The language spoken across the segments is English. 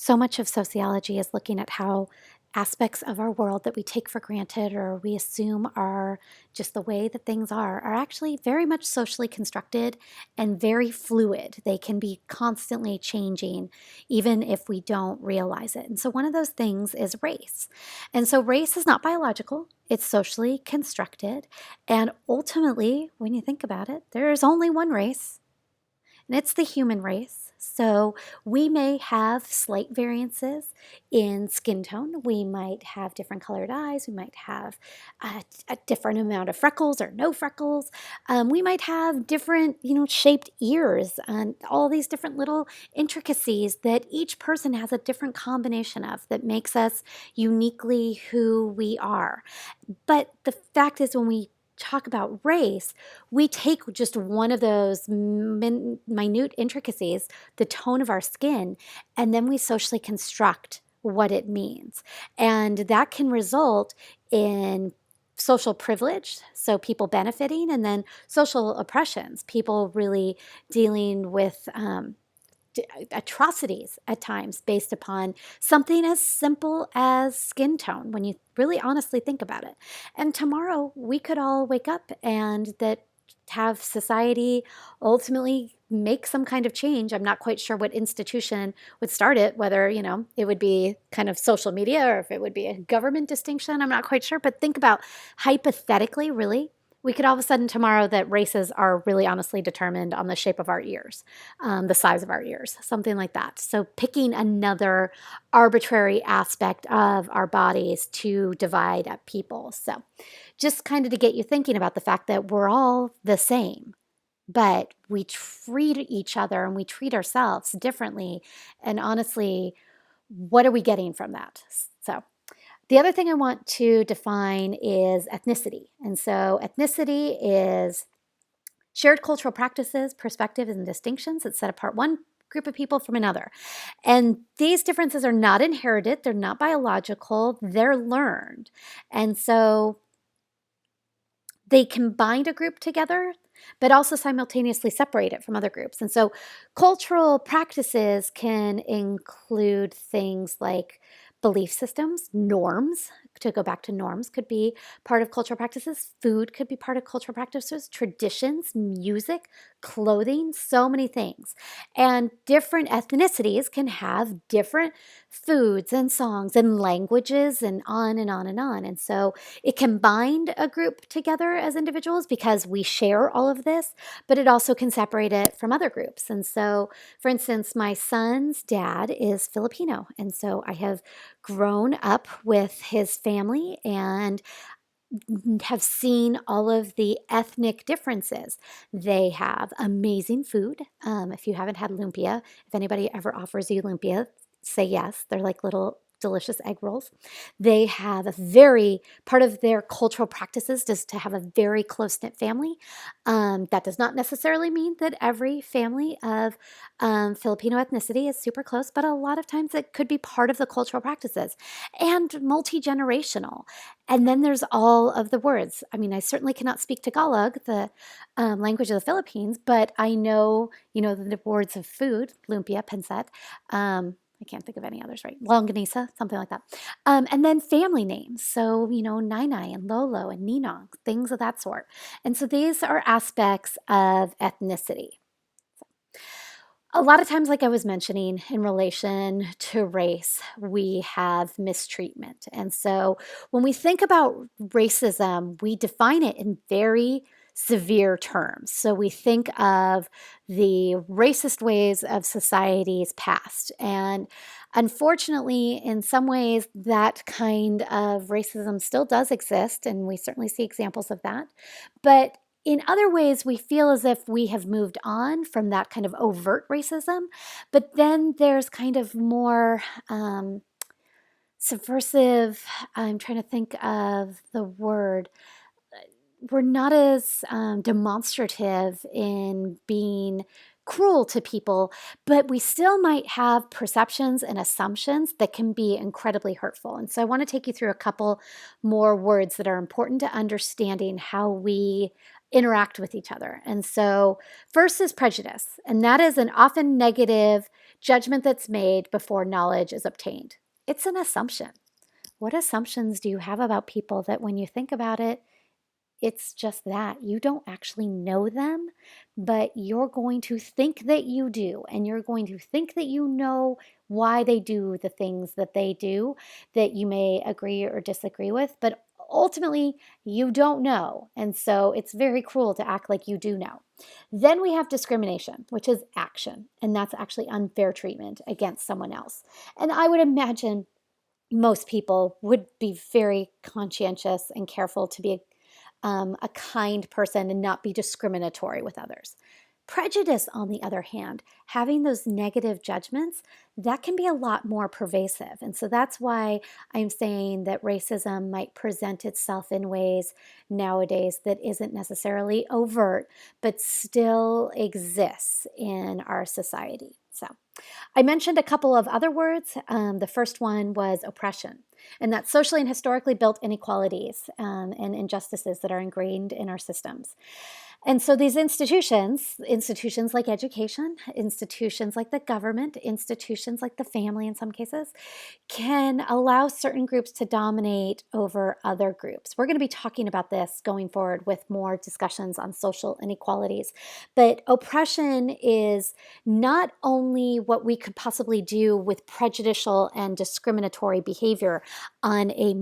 So much of sociology is looking at how aspects of our world that we take for granted or we assume are just the way that things are actually very much socially constructed and very fluid. They can be constantly changing, even if we don't realize it. And so, one of those things is race. And so, race is not biological, it's socially constructed. And ultimately, when you think about it, there's only one race, and it's the human race. So we may have slight variances in skin tone. We might have different colored eyes. We might have a different amount of freckles or no freckles. We might have different, shaped ears and all these different little intricacies that each person has a different combination of that makes us uniquely who we are. But the fact is, when we talk about race, we take just one of those minute intricacies, the tone of our skin, and then we socially construct what it means. And that can result in social privilege, so people benefiting, and then social oppressions, people really dealing with atrocities at times based upon something as simple as skin tone when you really honestly think about it. And tomorrow we could all wake up and that have society ultimately make some kind of change. I'm not quite sure what institution would start it, whether, it would be kind of social media or if it would be a government distinction. I'm not quite sure. But think about hypothetically, really, we could all of a sudden tomorrow that races are really honestly determined on the shape of our ears, the size of our ears, something like that. So picking another arbitrary aspect of our bodies to divide up people. So just kind of to get you thinking about the fact that we're all the same, but we treat each other and we treat ourselves differently. And honestly, what are we getting from that? So the other thing I want to define is ethnicity. And so ethnicity is shared cultural practices, perspectives, and distinctions that set apart one group of people from another. And these differences are not inherited, they're not biological, they're learned. And so they can bind a group together, but also simultaneously separate it from other groups. And so cultural practices can include things like belief systems, norms. To go back to norms, could be part of cultural practices. Food could be part of cultural practices, traditions, music, clothing, so many things. And different ethnicities can have different foods and songs and languages and on and on and on. And so it can bind a group together as individuals because we share all of this, but it also can separate it from other groups. And so, for instance, my son's dad is Filipino. And so I have grown up with his family and have seen all of the ethnic differences. They have amazing food. If you haven't had lumpia, if anybody ever offers you lumpia, say yes. They're like little delicious egg rolls. They have a very, part of their cultural practices is to have a very close-knit family. That does not necessarily mean that every family of Filipino ethnicity is super close, but a lot of times it could be part of the cultural practices and multi-generational. And then there's all of the words. I mean, I certainly cannot speak Tagalog, the language of the Philippines, but I know, the words of food, lumpia, pancit. I can't think of any others, right? Longanisa, something like that. And then family names. So, Nainai and Lolo and Ninong, things of that sort. And so these are aspects of ethnicity. A lot of times, like I was mentioning, in relation to race, we have mistreatment. And so when we think about racism, we define it in very severe terms. So we think of the racist ways of society's past. And unfortunately, in some ways, that kind of racism still does exist, and we certainly see examples of that. But in other ways, we feel as if we have moved on from that kind of overt racism, but then there's kind of more subversive. I'm trying to think of the word. We're not as demonstrative in being cruel to people, but we still might have perceptions and assumptions that can be incredibly hurtful. And so I want to take you through a couple more words that are important to understanding how we interact with each other. And so first is prejudice, and that is an often negative judgment that's made before knowledge is obtained. It's an assumption. What assumptions do you have about people that when you think about it, it's just that you don't actually know them, but you're going to think that you do, and you're going to think that you know why they do the things that they do that you may agree or disagree with, but ultimately you don't know. And so it's very cruel to act like you do know. Then we have discrimination, which is action, and that's actually unfair treatment against someone else. And I would imagine most people would be very conscientious and careful to be a kind person and not be discriminatory with others. Prejudice, on the other hand, having those negative judgments, that can be a lot more pervasive. And so that's why I'm saying that racism might present itself in ways nowadays that isn't necessarily overt, but still exists in our society. So I mentioned a couple of other words. The first one was oppression, and that's socially and historically built inequalities and injustices that are ingrained in our systems. And so these institutions like education, institutions like the government, institutions like the family in some cases, can allow certain groups to dominate over other groups. We're going to be talking about this going forward with more discussions on social inequalities. But oppression is not only what we could possibly do with prejudicial and discriminatory behavior on a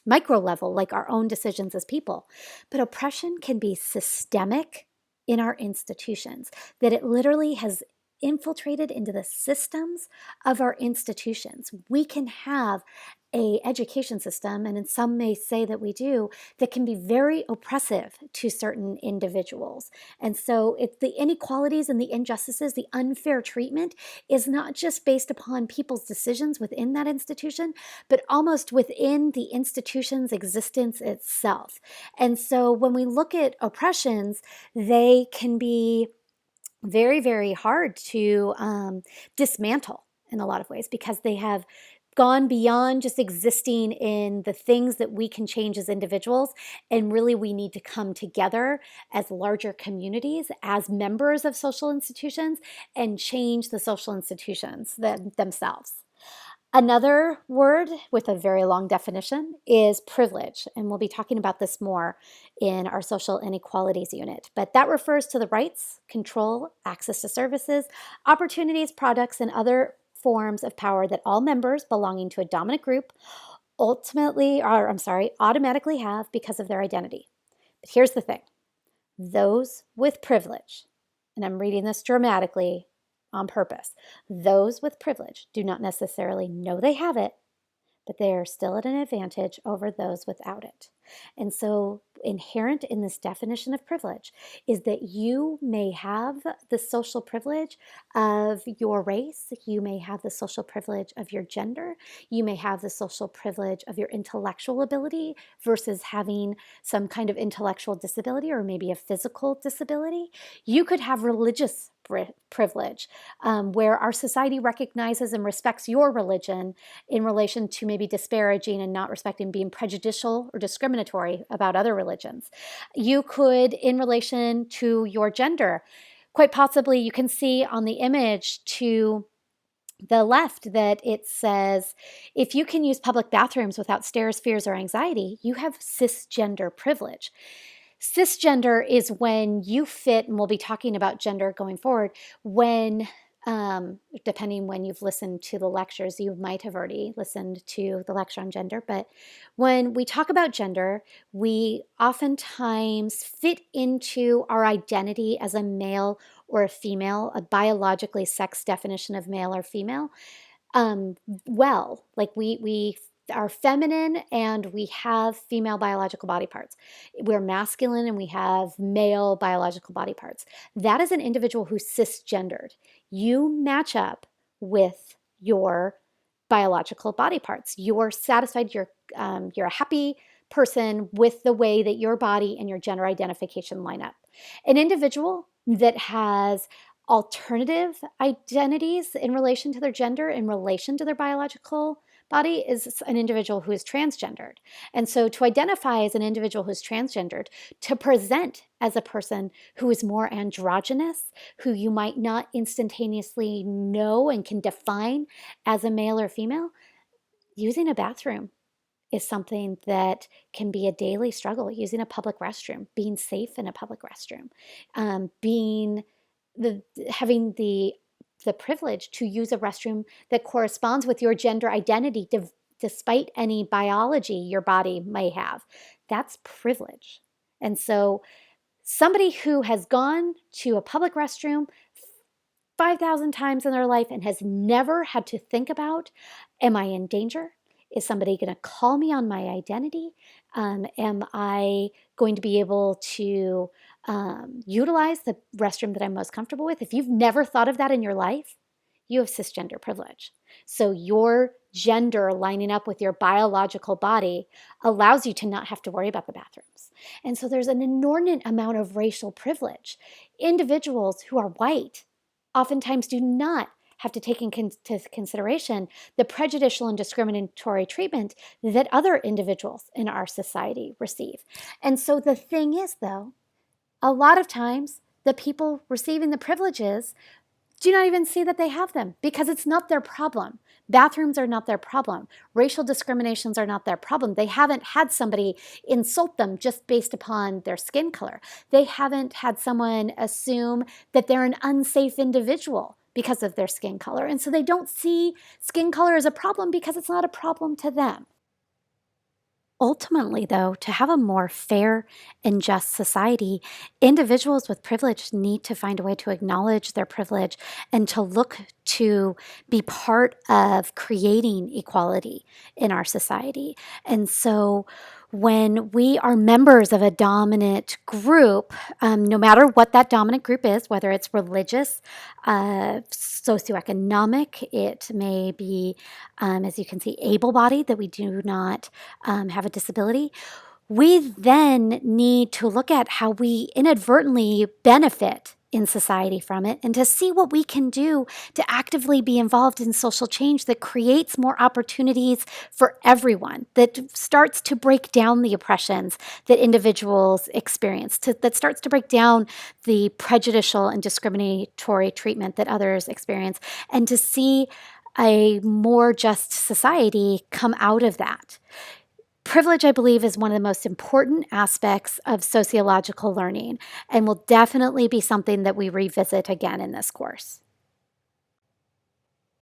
micro level, like our own decisions as people, but oppression can be systemic in our institutions, that it literally has infiltrated into the systems of our institutions. We can have a education system, and in some may say that we do, that can be very oppressive to certain individuals. And so it's the inequalities and the injustices, the unfair treatment is not just based upon people's decisions within that institution, but almost within the institution's existence itself. And so when we look at oppressions, they can be very, very hard to dismantle in a lot of ways because they have gone beyond just existing in the things that we can change as individuals. And really, we need to come together as larger communities, as members of social institutions, and change the social institutions themselves. Another word with a very long definition is privilege, and we'll be talking about this more in our social inequalities unit. But that refers to the rights, control, access to services, opportunities, products, and other forms of power that all members belonging to a dominant group automatically have because of their identity. But here's the thing. Those with privilege, and I'm reading this dramatically on purpose, those with privilege do not necessarily know they have it, but they are still at an advantage over those without it. And so inherent in this definition of privilege is that you may have the social privilege of your race, you may have the social privilege of your gender, you may have the social privilege of your intellectual ability versus having some kind of intellectual disability or maybe a physical disability. You could have religious privilege, where our society recognizes and respects your religion in relation to maybe disparaging and not respecting, being prejudicial or discriminatory about other religions. You could, in relation to your gender, quite possibly you can see on the image to the left that it says, if you can use public bathrooms without stares, fears, or anxiety, you have cisgender privilege. Cisgender is when you fit, and we'll be talking about gender going forward, when, depending when you've listened to the lectures, you might have already listened to the lecture on gender, but when we talk about gender, we oftentimes fit into our identity as a male or a female, a biologically sex definition of male or female, like we are feminine and we have female biological body parts. We're masculine and we have male biological body parts. That is an individual who's cisgendered. You match up with your biological body parts. You're satisfied. You're a happy person with the way that your body and your gender identification line up. An individual that has alternative identities in relation to their gender, in relation to their biological body is an individual who is transgendered. And so to identify as an individual who's transgendered, to present as a person who is more androgynous, who you might not instantaneously know and can define as a male or female, using a bathroom is something that can be a daily struggle. Using a public restroom, being safe in a public restroom, being having the privilege to use a restroom that corresponds with your gender identity, despite any biology your body may have. That's privilege. And so somebody who has gone to a public restroom 5,000 times in their life and has never had to think about, am I in danger? Is somebody going to call me on my identity? Am I going to be able to utilize the restroom that I'm most comfortable with? If you've never thought of that in your life, you have cisgender privilege. So your gender lining up with your biological body allows you to not have to worry about the bathrooms. And so there's an inordinate amount of racial privilege. Individuals who are white oftentimes do not have to take into consideration the prejudicial and discriminatory treatment that other individuals in our society receive. And so the thing is, though, a lot of times the people receiving the privileges do not even see that they have them because it's not their problem. Bathrooms are not their problem. Racial discriminations are not their problem. They haven't had somebody insult them just based upon their skin color. They haven't had someone assume that they're an unsafe individual because of their skin color. And so they don't see skin color as a problem because it's not a problem to them. Ultimately, though, to have a more fair and just society, individuals with privilege need to find a way to acknowledge their privilege and to look to be part of creating equality in our society. And so when we are members of a dominant group, no matter what that dominant group is, whether it's religious, socioeconomic, it may be, as you can see, able-bodied, that we do not have a disability, we then need to look at how we inadvertently benefit in society from it and to see what we can do to actively be involved in social change that creates more opportunities for everyone, that starts to break down the oppressions that individuals experience, that starts to break down the prejudicial and discriminatory treatment that others experience, and to see a more just society come out of that. Privilege, I believe, is one of the most important aspects of sociological learning and will definitely be something that we revisit again in this course.